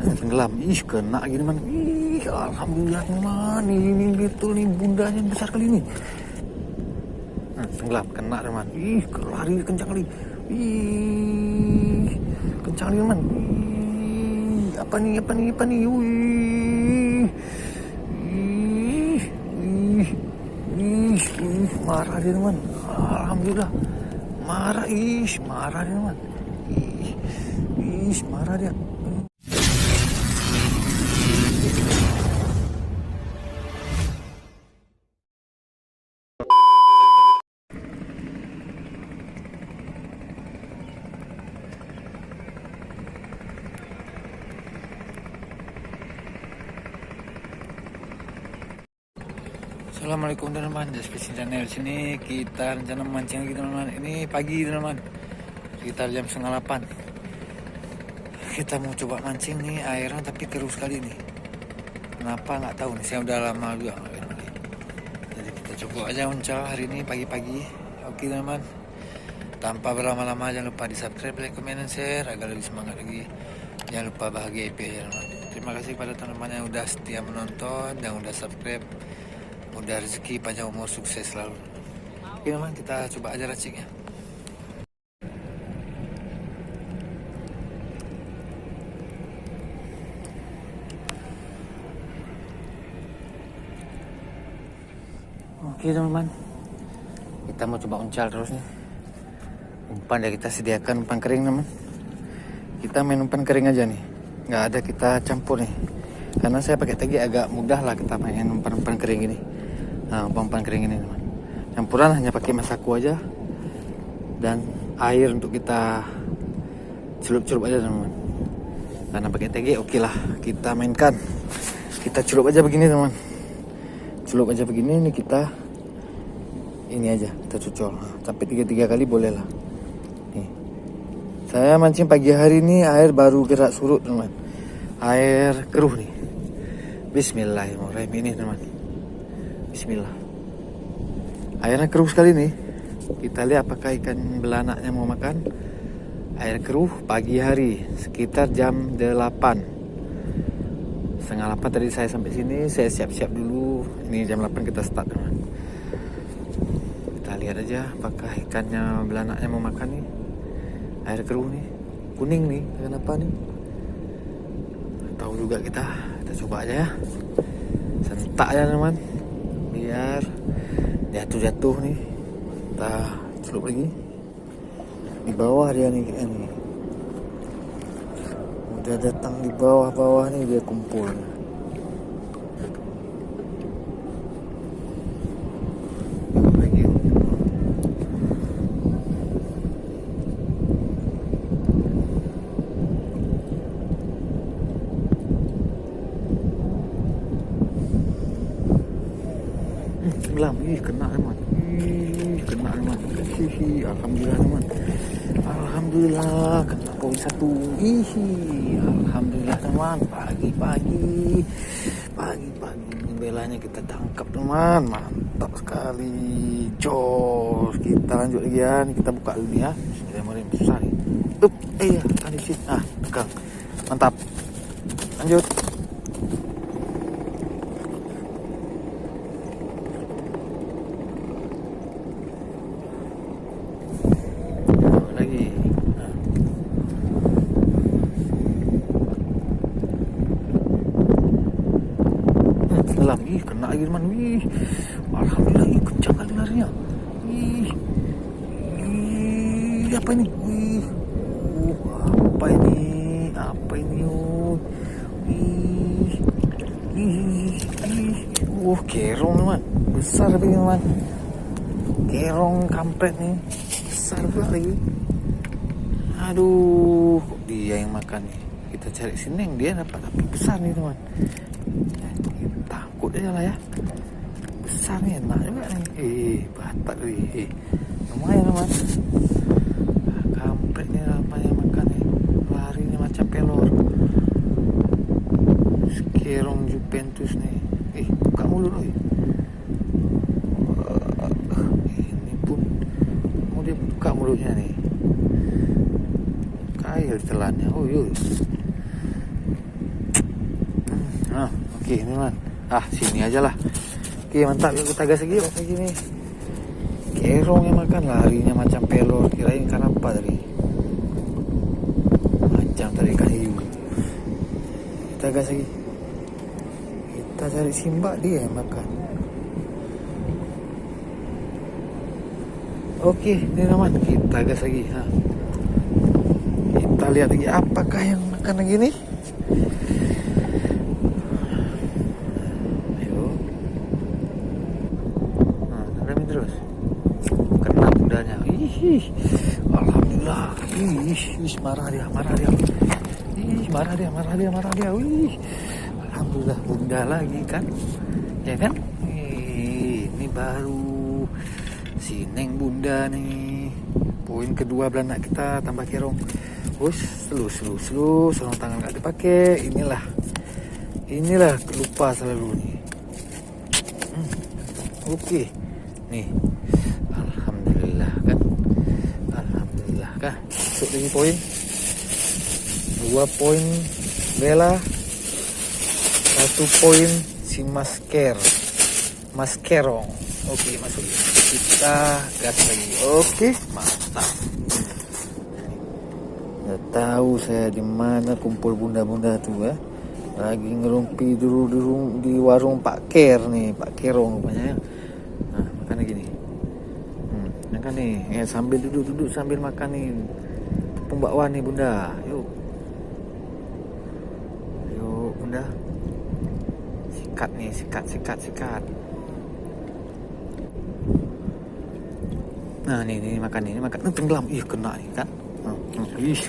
Tenggelam. Ih, kena gini man. Ih, alhamdulillah man. Ini betul nih, bundanya besar kali ini. Tenggelam, kena teman. Ih, lari kencang kali. Ih, kencang kali man. Ih, apa nih? Wih. Marah dia teman. Alhamdulillah. Marah dia teman. Marah dia. Assalamualaikum teman-teman, Fishing Channel. Sini kita rencana mancing lagi teman-teman. Ini pagi teman-teman, sekitar jam 7:30. Kita mau coba mancing nih, airnya tapi keruh sekali nih. Kenapa nggak tahu nih, saya udah lama juga. Jadi kita coba aja uncal hari ini pagi-pagi. Oke teman-teman, tanpa berlama-lama jangan lupa di subscribe, like, comment, dan share agar lebih semangat lagi. Jangan lupa bahagia IP ya teman. Terima kasih pada teman-teman yang udah setia menonton, yang udah subscribe. Mudah rezeki, panjang umur, sukses selalu. Oke teman, kita coba aja raciknya. Oke teman-teman, kita mau coba uncal terus nih. Umpan ya kita sediakan umpan kering teman. Kita main umpan kering aja nih, nggak ada kita campur nih. Karena saya pakai tegi agak mudah lah kita main umpan kering ini. Nah, umpan kering ini teman. Campuran hanya pakai masaku aja dan air untuk kita celup-celup aja teman. Karena pakai tegi oke lah kita mainkan. Kita celup aja begini teman. Celup aja begini nih kita. Ini aja kita cucol. Sampai 3 kali boleh lah. Nih. Saya mancing pagi hari ini air baru gerak surut teman. Air keruh nih. Bismillahirrahmanirrahim ini teman. Bismillah. Airnya keruh sekali nih. Kita lihat apakah ikan belanaknya mau makan. Air keruh pagi hari sekitar jam 8. 7:30 tadi saya sampai sini. Saya siap-siap dulu. Ini jam 8 kita start teman. Kita lihat aja apakah ikannya belanaknya mau makan nih. Air keruh nih. Kuning nih. Kenapa nih? Tahu juga kita coba aja ya. Sentak ya teman. Biar jatuh nih, kita celup lagi di bawah dia nih. Udah datang di bawah nih, dia kumpul. Lagi. Tenggelam, kena teman. Kena teman. Alhamdulillah teman. Alhamdulillah kena poin 1. Alhamdulillah teman. Pagi-pagi belanya kita tangkap teman. Mantap sekali. Jos. Kita lanjut lagi ya. Kita buka dulu ya. Bismillahirrahmanirrahim. Susah nih. Iya, tadi sih. Tegang. Mantap. Lanjut. Kena lagi teman. Alhamdulillah kencang kali larinya. Apa ini? Apa ini? Kerong teman. Besar tapi teman. Kerong kampret nih. Besar pula lagi. Aduh, kok dia yang makan nih. Kita cari sini yang dia dapat tapi besar nih teman. Takut aja lah ya. Besar nih, enak juga nih. Batak nih. Lumayan teman. Kampret nih apa yang makan nih. Larinya macam pelor. Kerong Juventus nih. Buka mulut loh. Ini pun mau dia buka mulutnya nih. Kail telannya. Oke, ini man. Sini aja lah. Oke, mantap. Yuk kita gas lagi yuk kayak gini. Kerong yang makan, larinya macam pelor. Kirain ikan apa tadi? Macam tadi kayu. Kita gas lagi. Kita cari simbak, dia yang makan. Oke, ini teman, kita gas lagi. Kita lihat lagi apakah yang makan lagi nih. Ayo. Remin terus. Kena budanya. Alhamdulillah. Marah dia. Marah dia. Alhamdulillah, bunda lagi kan. Ya kan? Ini baru si Neng bunda nih. Poin kedua belanak kita tambah kerong. Slow. Sarung tangan gak dipakai. Inilah lupa selalu nih. Oke. Nih. Alhamdulillah kah. Masuk lagi poin. 2 poin Bella. 1 poin si Maskerong. Oke, masuk. Kita gas lagi. Oke, mantap. Nggak tahu saya di mana kumpul bunda-bunda tuh ya. Lagi ngerumpi dulu di warung Pak Ker nih, Pak Kerong rupanya ya. Makan lagi nih. Makan nih. Sambil duduk sambil makan nih. Tepung bakwan nih bunda. Yuk bunda. Sikat nih, sikat. Nah, ini makan. Tenggelam. Kena nih kan.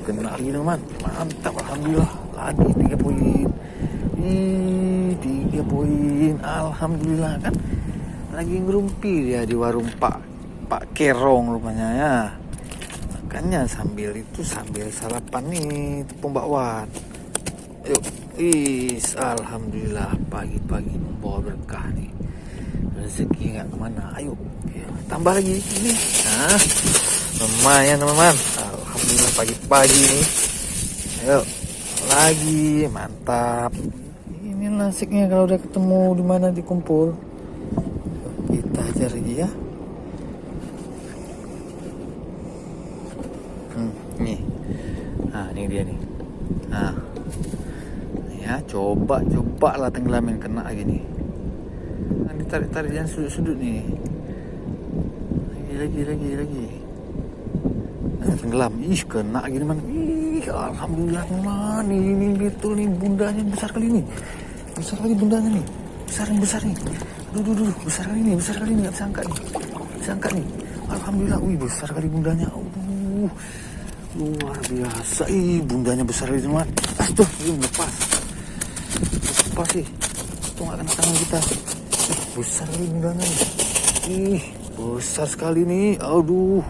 Kena lagi teman. Mantap, alhamdulillah. Lagi 3 poin. 3 poin. Alhamdulillah kan. Lagi ngerumpi dia di warung Pak Kerong rupanya ya. Makanya sambil sarapan nih tepung bakwan. Yuk. Alhamdulillah pagi-pagi membawa berkah nih. Rezeki nggak kemana. Ayo tambah lagi ini. Lumayan teman-teman. Alhamdulillah pagi-pagi nih. Ayo lagi, mantap. Ini nasiknya kalau udah ketemu di mana dikumpul. Kita ajar lagi ya. Nih. Ini dia nih. Ya, coba lah tenggelamin, kena lagi nih. Ditarik jangan sudut-sudut nih. Lagi. Tenggelam. Kena lagi teman. Alhamdulillah teman. Ini betul nih bundanya besar kali ini. Besar lagi bundanya nih. Besar nih. Aduh, besar kali ini, enggak bisa angkat nih. Alhamdulillah, besar kali bundanya. Luar biasa. Bundanya besar kali teman. Lepas sih. Itu nggak kena tangan kita. Besar kali bundanya nih. Besar sekali nih. Aduh.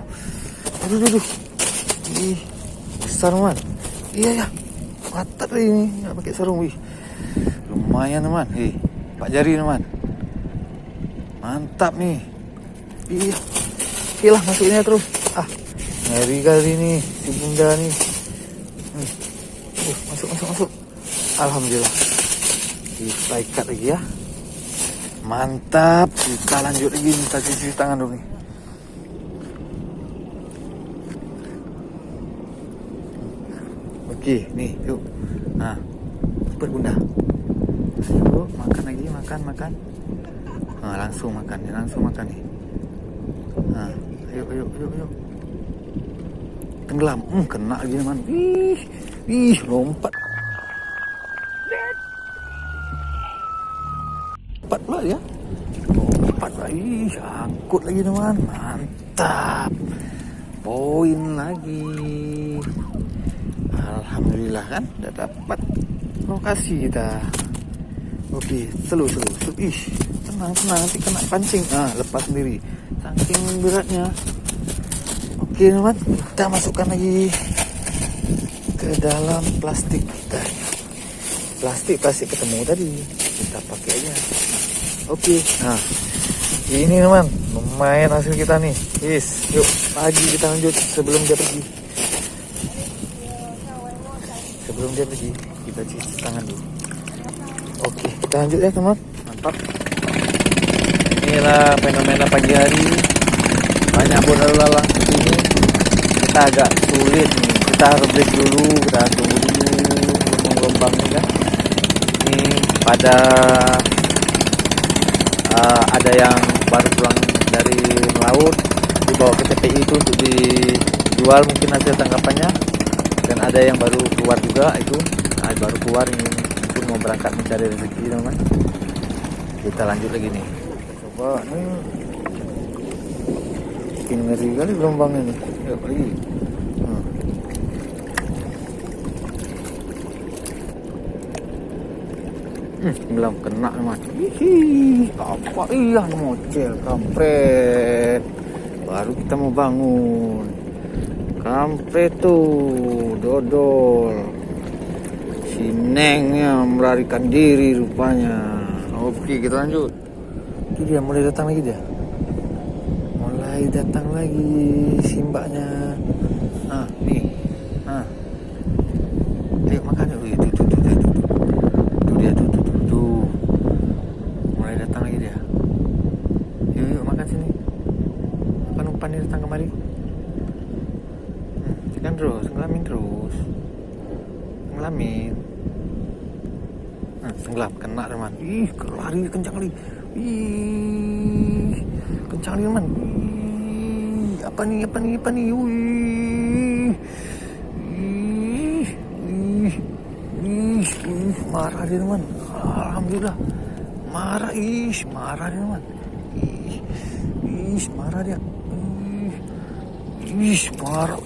Besar teman. Iya. Mantap ini. Nggak pakai sarung. Lumayan teman. Pak jari teman. Mantap nih. Oke lah, masukinnya terus. Ngeri kali nih si bunda nih. Masuk. Alhamdulillah. Kita ikat lagi ya. Mantap. Kita lanjut lagi. Kita cuci tangan dulu nih. Oke, nih, yuk. Cepat bunda. Yuk, makan lagi, makan. Langsung makan nih. Ayo. Tenggelam. Kena lagi teman. Lompat pula ya. Angkut lagi teman. Mantap. Poin lagi. Alhamdulillah kan. Udah dapat lokasi kita. Oke, slow. Tenang, nanti kena pancing. Lepas sendiri. Saking beratnya. Oke teman, kita masukkan lagi ke dalam plastik kita. Plastik ketemu tadi. Kita pakai aja. Oke. Ini teman, lumayan hasil kita nih. Yuk, lagi kita lanjut sebelum dia pergi. Kita cuci tangan dulu. Oke, kita lanjut ya teman. Mantap. Inilah fenomena pagi hari. Banyak bola lalang seperti ini. Kita agak sulit nih. Kita harus break dulu. Kita tunggu dulu gelombang ini kan. Ini pada ada yang baru pulang dari melaut, dibawa ke TPI itu untuk dijual mungkin hasil tangkapannya. Dan ada yang baru keluar juga itu, baru keluar ini mungkin mau berangkat mencari rezeki teman. Kita lanjut lagi nih. Coba nih, bikin ngeri kali gelombangnya nih. Yuk pergi. Belum kena teman. Apa iya mocel kampret. Baru kita mau bangun. Kampret tuh dodol. Si Nengnya melarikan diri rupanya. Oke, kita lanjut. Itu dia mulai datang lagi dia. Mulai datang lagi si mbaknya. Nih. Ayo makan yuk. Itu dia tuh. Mulai datang lagi dia. Yuk makan sini. Makan umpan dia datang kemari. Tekan terus, ngelamin terus. Ngelamin. Tenggelam, kena teman. Lari kencang kali. Kencang kali teman. Apa nih? Marah dia teman. Alhamdulillah. Marah dia teman. Marah dia. Marah.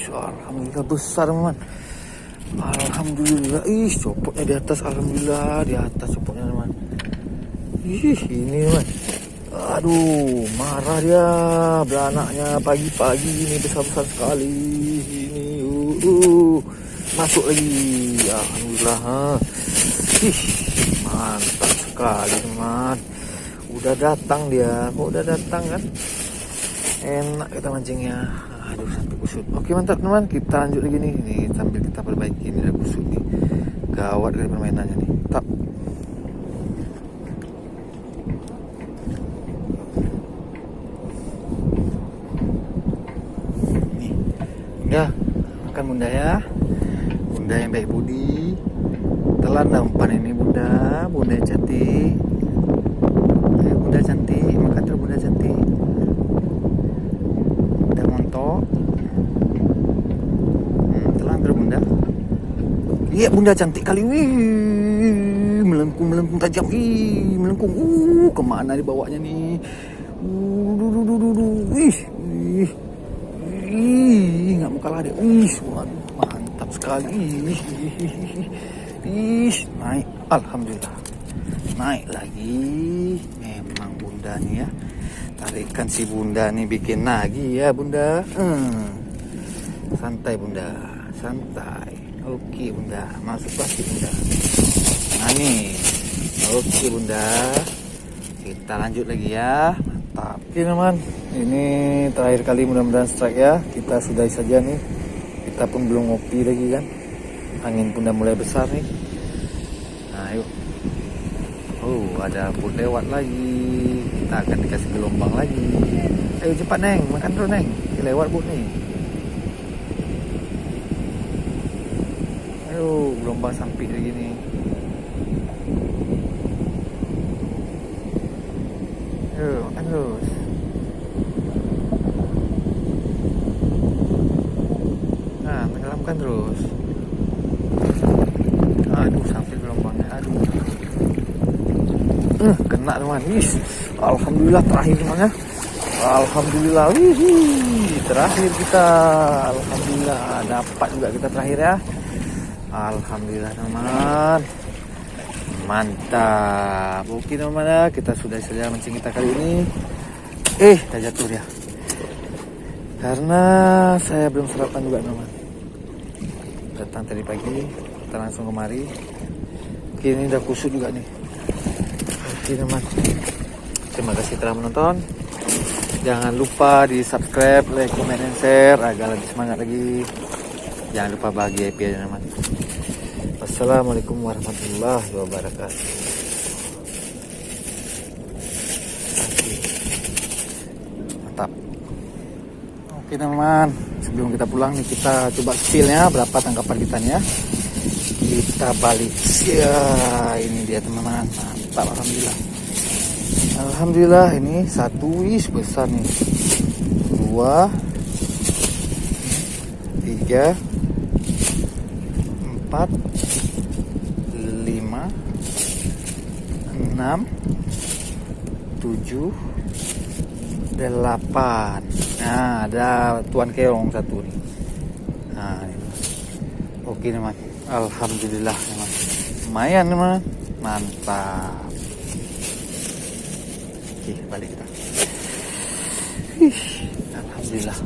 Alhamdulillah besar teman. Alhamdulillah. Copotnya di atas. Alhamdulillah di atas copotnya teman. Ini teman. Aduh, marah dia. Beranaknya pagi-pagi ini besar-besar sekali. Ini masuk lagi. Alhamdulillah. Mantap sekali teman. Udah datang dia. Kok udah datang kan? Enak kita mancingnya. Aduh sampai kusut. Oke mantap teman. Kita lanjut lagi nih. Ini sambil kita perbaiki. Ini udah kusut nih. Gawat dari permainannya nih. Tak. Nih. Bunda. Makan bunda ya. Bunda yang baik budi. Telan dah umpan ini bunda. Bunda yang cantik. Ayo bunda cantik. Makan terus bunda cantik. Bunda montok. Telan terus bunda. Iya bunda cantik kali. Melengkung tajam. Melengkung. Kemana dibawanya nih? Nggak mau kalah deh. Mantap sekali. Naik. Alhamdulillah. Naik lagi. Memang bunda nih ya. Tarikan si bunda nih bikin lagi ya bunda. Santai bunda. Santai. Oke bunda. Masuk pasti bunda. Nah nih. Oke bunda. Kita lanjut lagi ya. Mantap. Oke teman. Ini terakhir kali mudah-mudahan strike ya. Kita sudahi saja nih. Kita pun belum ngopi lagi kan. Angin pun udah mulai besar nih. Nah yuk. Ada pun lewat lagi. Kita akan dikasih gelombang lagi. Ayo cepat Neng. Makan dulu Neng. Lewat bot nih. Ayo gelombang samping lagi nih. Ayo makan terus. Nah tenggelamkan terus. Aduh sampai gelombangnya. Aduh. Kena teman. Alhamdulillah terakhir teman ya. Alhamdulillah. Terakhir kita. Alhamdulillah dapat juga kita terakhir ya. Alhamdulillah teman. Mantap. Oke teman ya. Kita sudah saja mancing kita kali ini. Dah jatuh dia. Karena saya belum sarapan juga teman. Datang tadi pagi. Kita langsung kemari. Oke ini udah kusut juga nih. Oke teman. Terima kasih telah menonton. Jangan lupa di subscribe, like, comment, dan share agar lebih semangat lagi. Jangan lupa bahagia happy aja teman. Wassalamualaikum warahmatullahi wabarakatuh. Mantap. Oke teman-teman, sebelum kita pulang nih kita coba spillnya berapa tangkapan kita nih ya. Kita balik. Ya, ini dia teman-teman. Mantap, alhamdulillah. Alhamdulillah, ini satu besar nih. 2 3 4 5 6 7 8. Nah, ada tuan keong satu nih. Nah, ini. Oke teman, alhamdulillah teman. Lumayan teman, mantap. Oke, balik kita. Alhamdulillah.